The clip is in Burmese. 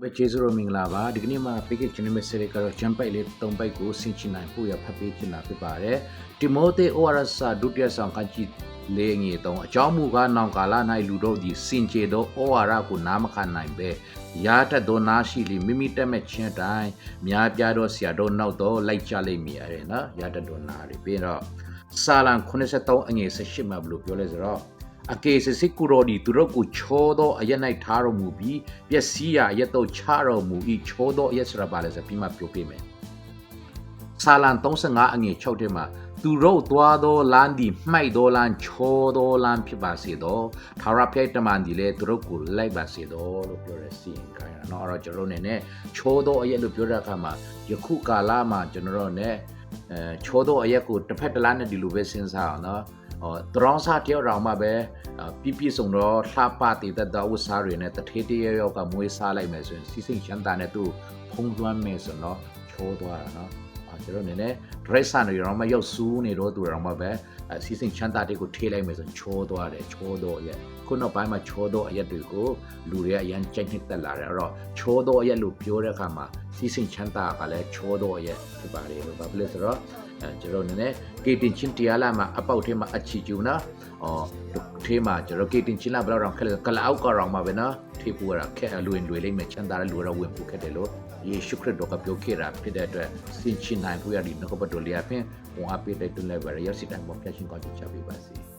ပဲကျေးဇူးတော်မင်္ဂလာပါဒီကနေ့မှာပိတ်ကချင်းမစရိကတော့ဂျမ်ပိုက်လေး၃ပိုက်ကိုဆင်ချင်နိုင်ဖို့ရဖတ်ပေးချင်တာဖြစ်ပါတယ်တီမိုသေအိုရဆာဒုတိယဆောင်ကကြည့်လေးငယ်တော့အကြောင်းမူကားနောင်ကာလ၌လူတို့ဒီစင်ကြေသောဩဝါဒကိုနားမခံနိုင်ပဲရာတတ်သောနာရှိလီမိမိတက်မဲ့ချင်းတိုင်းများပြားသောဆရာတော်နောက်တော့လိုက်ကြလိမ့်မည်ရတယ်နော်ရာတတ်သောနာတွေပြီးတော့စာလံ83အငယ်18မှာဘလို့ပြောလဲဆိုတော့အကေစစစ်ကူရောဒီသူတို့ကိုချောသောအရက်၌ထားတော်မူပြီးပျက်စီးရာရက်တော့ချတော်မူ၏ချောသောအရက်ဆိုတာပါလဲဆိုပြီးမှပြောပြမယ်။စာလံ35အငယ်6ထဲမှာသူတို့သွားသောလမ်းဒီမှိုက်သောလမ်းချောသောလမ်းဖြစ်ပါစေသောထာဝရဘုရားတမန်ဒီလေသူတို့ကိုလိုက်ပါစေသောလို့ပြောတဲ့စီရင်ခိုင်းတာเนาะအဲ့တော့ကျွန်တော်တို့နေချောသောအရက်လို့ပြောတဲ့အခါမှာယခုကာလမှာကျွန်တော်တို့နေချောသောအရက်ကိုတစ်ဖက်တစ်လားနဲ့ဒီလိုပဲစဉ်းစားအောင်เนาะတရောင်းစားတယောက်တောင်မှပဲပြည့်စုံတော့လှပတည်တဲ့ဝတ်စားတွေနဲ့တထေးတရရောက်ကမွေးစားလိုက်မယ်ဆိုရင်စီစိတ်ချမ်းသာနဲ့သူဖုံးသွမ်းမယ်ဆိုတော့ချိုးသွားတာနော်ကျွန်တော်နေနဲ့ dress တွေရောမှရောက်စူးနေတော့သူရောမှပဲစီစိတ်ချမ်းသာတွေကိုထေးလိုက်မယ်ဆိုရင်ချိုးသွားတယ်ချိုးတော့ရဲ့ခုနောက်ပိုင်းမှာချိုးတော့အရက်တွေကိုလူတွေကအရန်ကြိုက်နှစ်သက်လာတယ်အဲ့တော့ချိုးတော့အရက်လို့ပြောတဲ့အခါမှာစီစိတ်ချမ်းသာကလည်းချိုးတော့အရက်ဖြစ်ပါတယ်လို့ဘာဖြစ်လဲဆိုတော့ကျွန်တော်နေကေတင်ချင်းတရားလာမှာအပေါက်ထဲမှာအချီကျူနော်ထဲမှာကျွန်တော်ကေတင်ချင်းလာဘယ်တော့ခက်လဲကလာအောက်ကောင်မှာပဲနော်ထေပူရခက်လွင်လိမ့်မယ်ချမ်းသာတဲ့လူတော့ဝင်ပူခက်တယ်လို့ယေရှုခရစ်တော်ကပြောခဲ့တာဖြစ်တဲ့အတွက်စင်ချင်းနိုင်ဖို့ရဒီနှုတ်ဘတ်တော်လေးအပြင်ဟောအပိတဲ့တွင်လည်းပဲရရှိတိုင်းပေါ်ပြရှင်ကောင်းချပေးပါစေ